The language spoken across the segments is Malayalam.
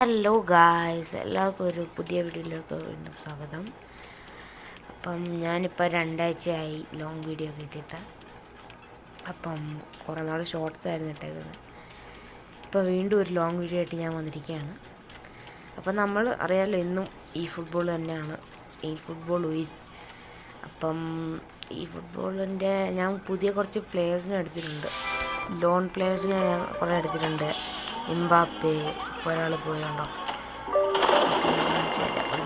ഹലോ ഗായ്സ്, എല്ലാവർക്കും ഒരു പുതിയ വീഡിയോയിലേക്ക് വീണ്ടും സ്വാഗതം. അപ്പം ഞാനിപ്പോൾ 2 ആഴ്ചയായി ലോങ് വീഡിയോ കിട്ടിയിട്ട്. അപ്പം കുറേ നാൾ ഷോർട്സ് ആയിരുന്നു ഇട്ടേക്കുന്നത്. ഇപ്പോൾ വീണ്ടും ഒരു ലോങ് വീഡിയോ ആയിട്ട് ഞാൻ വന്നിരിക്കുകയാണ്. അപ്പം നമ്മൾ അറിയാമല്ലോ, എന്നും ഈ ഫുട്ബോൾ തന്നെയാണ്, ഈ ഫുട്ബോൾ ഉയിർ. അപ്പം ഈ ഫുട്ബോളിൻ്റെ ഞാൻ പുതിയ കുറച്ച് പ്ലേയേഴ്സിനെ എടുത്തിട്ടുണ്ട്. ലോൺ പ്ലേയേഴ്സിനെ ഞാൻ കുറേ എടുത്തിട്ടുണ്ട്. എംബാപ്പെ ഇപ്പോൾ ഒരാൾ പോയുണ്ടോ,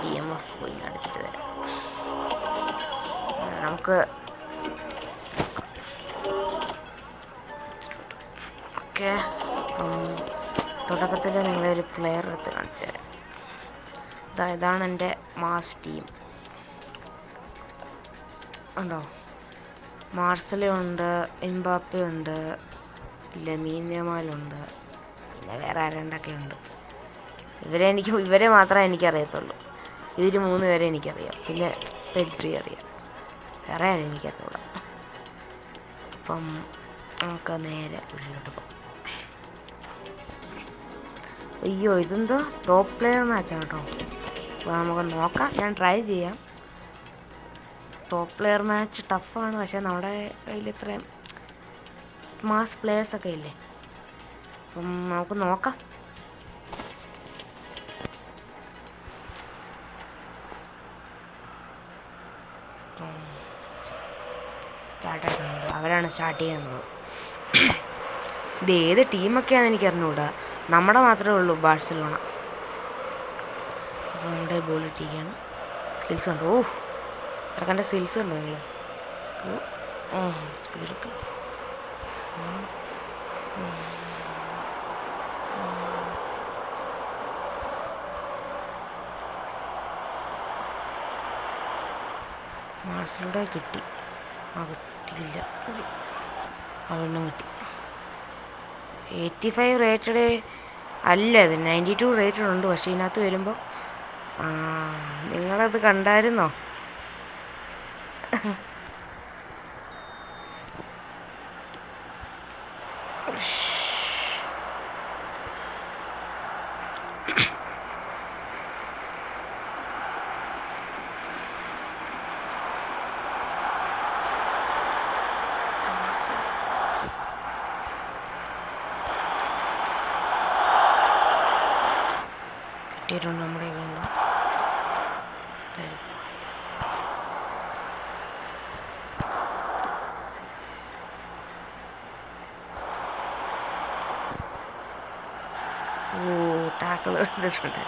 DMF പോയി എടുത്തിട്ട് വരാം. നമുക്ക് ഓക്കെ. തുടക്കത്തിൽ നിങ്ങളൊരു പ്ലെയർ എടുത്ത് കാണിച്ചു തരാം. ഇതാണ് എൻ്റെ മാസ് ടീം. ഉണ്ടോ, മാർസലോ ഉണ്ട്, എംബാപ്പെ ഉണ്ട്, ലമീൻ യമാലുണ്ട്, പിന്നെ വേറെ ആരണ്ടൊക്കെ ഉണ്ട്. ഇവരെ മാത്രമേ എനിക്കറിയത്തുള്ളൂ. ഇവർ 3 പേരെ എനിക്കറിയാം. പിന്നെ പെഡ്രി അറിയാം, വേറെ ആരും എനിക്കറിയില്ല. അപ്പം നമുക്ക് നേരെ ഉള്ളിലോട്ട് പോകാം. അയ്യോ, ഇതെന്തോ ടോപ്പ് പ്ലെയർ മാച്ചാണ് കേട്ടോ. അപ്പോൾ നമുക്ക് നോക്കാം, ഞാൻ ട്രൈ ചെയ്യാം. ടോപ്പ് പ്ലെയർ മാച്ച് ടഫാണ്, പക്ഷേ നമ്മുടെ കയ്യിൽ ഇത്രയും മാസ് പ്ലെയേഴ്സൊക്കെ ഇല്ലേ. അപ്പം നമുക്ക് നോക്കാം. സ്റ്റാർട്ടായിട്ടുണ്ട്, അവരാണ് സ്റ്റാർട്ട് ചെയ്യുന്നത്. ഇത് ഏത് ടീമൊക്കെയാണെന്ന് എനിക്ക് അറിഞ്ഞുകൂടാ. നമ്മുടെ മാത്രമേ ഉള്ളൂ ബാഴ്സലോണ. അപ്പോൾ നമ്മുടെ ബോൾ ഇട്ടിരിക്കുകയാണ്. സ്കിൽസ് ഉണ്ട്. ഇറക്കേണ്ട സ്കിൽസ് ഉണ്ടോ നിങ്ങൾ? സ്പീഡൊക്കെ മാർസലോടെ കിട്ടി. കിട്ടിയില്ല, അവനും കിട്ടി. 85 റേറ്റഡ് അല്ല, ഇത് 92 റേറ്റഡ് ഉണ്ട്. പക്ഷേ ഇതിനകത്ത് വരുമ്പോൾ നിങ്ങളത് കണ്ടായിരുന്നോ? കിട്ടിയിട്ടുണ്ട് നമ്മുടെ വീണ്ടും. ടാക്കിൾ എടുത്തിട്ടുണ്ട്.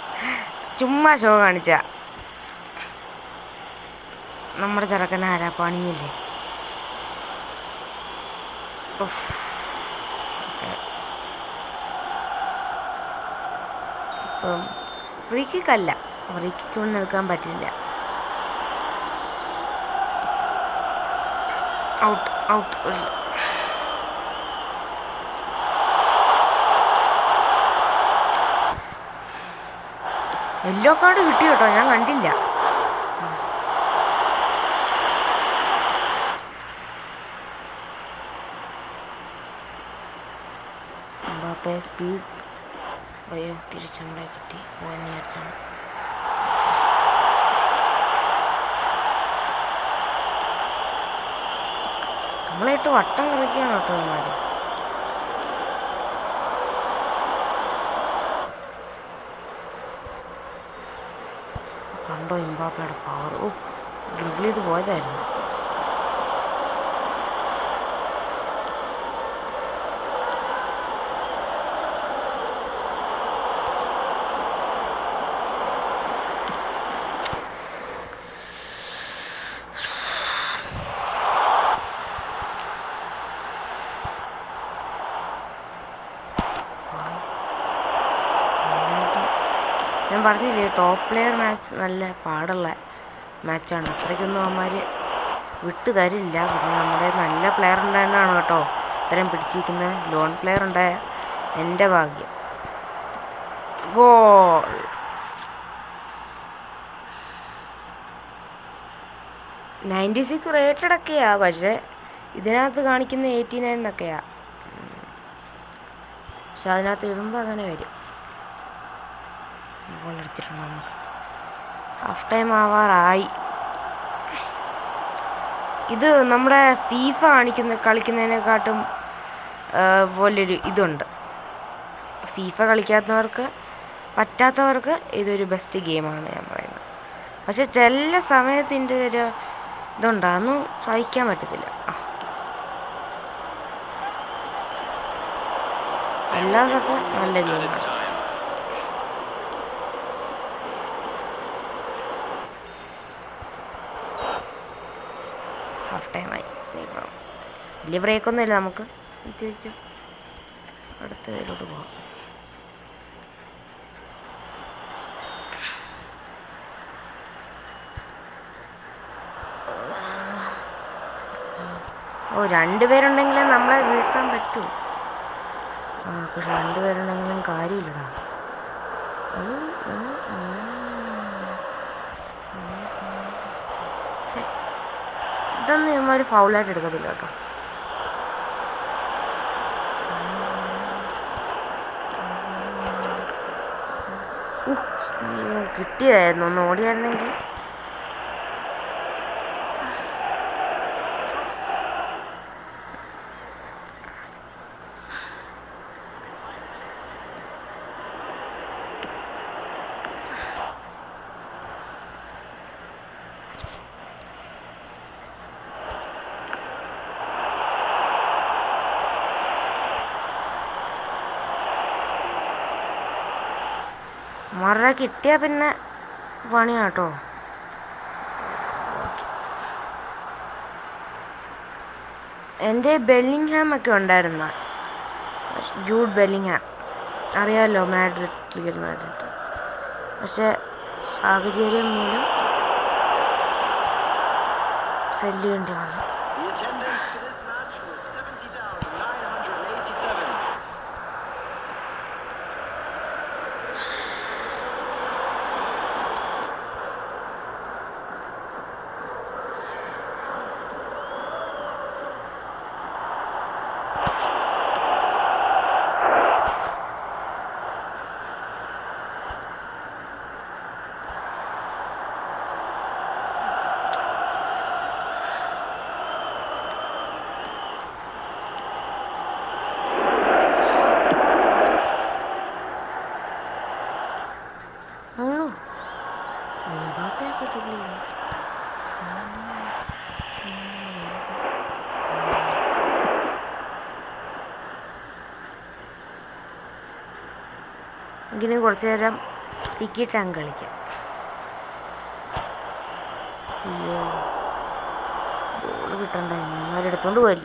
ചുമ്മാ ഷോ കാണിച്ച നമ്മുടെ ചെറുക്കൻ ആരാ പണിയില്ലേ. ഇപ്പം ഫ്രീ കിക്കല്ല, ഫ്രീ കിക്ക് ഒന്നും എടുക്കാൻ പറ്റില്ല. Out out. യെല്ലോ കാർഡ് കിട്ടി കേട്ടോ, ഞാൻ കണ്ടില്ല. Mbappe speed. അയ്യോ, തിരിച്ചുണ്ടായി കിട്ടി. വിചാരിച്ചാണ്. നമ്മളായിട്ട് വട്ടം കളിക്കുകയാണ് കേട്ടോ ഇവന്മാർ. കണ്ടോ എംബാപ്പയുടെ പവർ? ഡ്രിബിൾ ചെയ്ത് പോയതായിരുന്നു. ഞാൻ പറഞ്ഞില്ലേ, ടോപ്പ് പ്ലെയർ മാച്ച് നല്ല പാടുള്ള മാച്ചാണ്. അത്രയ്ക്കൊന്നും അവന്മാർ വിട്ടു തരില്ല. പിന്നെ നമ്മുടെ നല്ല പ്ലെയർ ഉണ്ടായതാണ് കേട്ടോ ഇത്രയും പിടിച്ചിരിക്കുന്നത്. ലോൺ പ്ലെയർ ഉണ്ടായ എൻ്റെ ഭാഗ്യം. ഗോൾ. $96 റേറ്റഡ് ഒക്കെയാണ്, പക്ഷേ ഇതിനകത്ത് കാണിക്കുന്ന 89 എന്നൊക്കെയാണ്. പക്ഷെ അതിനകത്ത് ഇടുമ്പോൾ അങ്ങനെ വരും. ഗോൾ എടുത്തിട്ടുണ്ട് നമ്മൾ. ഹാഫ് ടൈം ആവാറായി. ഇത് നമ്മുടെ ഫീഫ കളിക്കുന്നതിനെക്കാട്ടും പോലൊരു ഇതുണ്ട്. ഫീഫ കളിക്കാത്തവർക്ക് പറ്റാത്തവർക്ക് ഇതൊരു ബെസ്റ്റ് ഗെയിമാണ് ഞാൻ പറയുന്നത്. പക്ഷെ ചില സമയത്തിൻ്റെ ഒരു ഇതുണ്ട്, അതൊന്നും സഹിക്കാൻ പറ്റത്തില്ല. അല്ലാതൊക്കെ നല്ല ഗെയിമാണ്. ഹാഫ് ടൈമായി. വലിയ ബ്രേക്കൊന്നുമില്ല, നമുക്ക് തിരിച്ചു അടുത്തതിലോട്ട് പോകാം. രണ്ടുപേരുണ്ടെങ്കിലും നമ്മളെ വീഴ്ത്താൻ പറ്റും. പക്ഷെ രണ്ടുപേരുണ്ടെങ്കിലും കാര്യമില്ലടാ. ഇതൊന്നും ഇവന്മാർ ഫൗളായിട്ട് എടുക്കത്തില്ല കേട്ടോ. കിട്ടിയതായിരുന്നു, ഒന്ന് ഓടിയായിരുന്നെങ്കിൽ. മറ കിട്ടിയാൽ പിന്നെ പണിയാട്ടോ. എൻ്റെ ബെല്ലിംഗ്ഹാം ഒക്കെ ഉണ്ടായിരുന്ന ജൂഡ് ബെല്ലിംഗ്ഹാം അറിയാമല്ലോ, റിയൽ മാഡ്രിഡ്. പക്ഷെ സാഹചര്യം മൂലം സെല്ല് ചെയ്യേണ്ടി വന്നു. ഇങ്ങനെ കുറച്ചു നേരം ടിക്കിട്ടങ്ങ് കളിക്കാം. അയ്യോ, ബോൾ കിട്ടണ്ടായിരുന്നു, അവരെടുത്തോണ്ട് പോയി.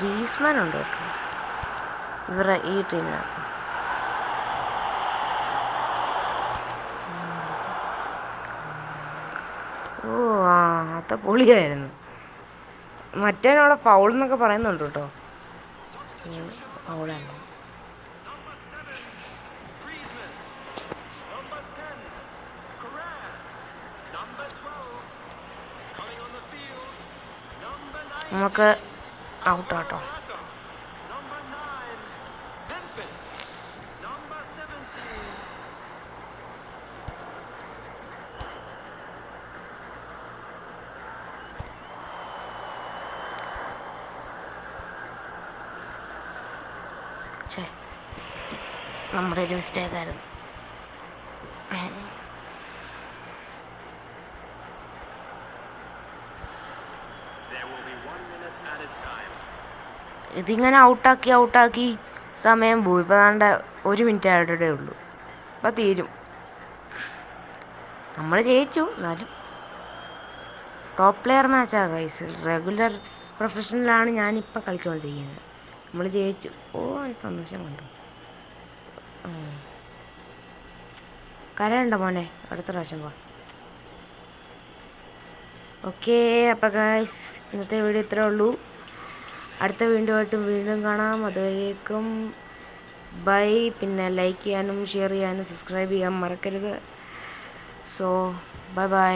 ഗ്രീസ്മാൻ ഉണ്ട് കേട്ടോ ഇവരുടെ ഈ ടീമിനകത്ത്. അത് പൊളിയായിരുന്നു. മറ്റേനവിടെ ഫൗൾ എന്നൊക്കെ പറയുന്നുണ്ട് കേട്ടോ. ഫൗളാണ്. നമുക്ക് ഔട്ടാട്ടോ. നമ്മുടെ ഒരു മിസ്റ്റേക്കായിരുന്നു. ഇതിങ്ങനെ ഔട്ടാക്കി സമയം പോയി. ഇപ്പോൾ ദാണ്ട 1 മിനിറ്റ് ആയിട്ടേ ഉള്ളൂ. അപ്പോൾ തീരും. നമ്മൾ ജയിച്ചു. എന്നാലും ടോപ്പ് പ്ലെയർ മാച്ചാണ് ഗൈസ്. റെഗുലർ പ്രൊഫഷണലാണ് ഞാനിപ്പോൾ കളിച്ചുകൊണ്ടിരിക്കുന്നത്. നമ്മൾ ജയിച്ചു. സന്തോഷം കണ്ടു. കരയുണ്ടോ മോനെ? അടുത്ത പ്രാവശ്യം പോ. ഓക്കെ, അപ്പോൾ ഗൈസ് ഇന്നത്തെ വീഡിയോ ഇത്രേ ഉള്ളൂ. അടുത്ത വീഡിയോ ആയിട്ടും വീണ്ടും കാണാം. അതുവരേക്കും ബൈ. പിന്നെ ലൈക്ക് ചെയ്യാനും ഷെയർ ചെയ്യാനും സബ്സ്ക്രൈബ് ചെയ്യാൻ മറക്കരുത്. So by.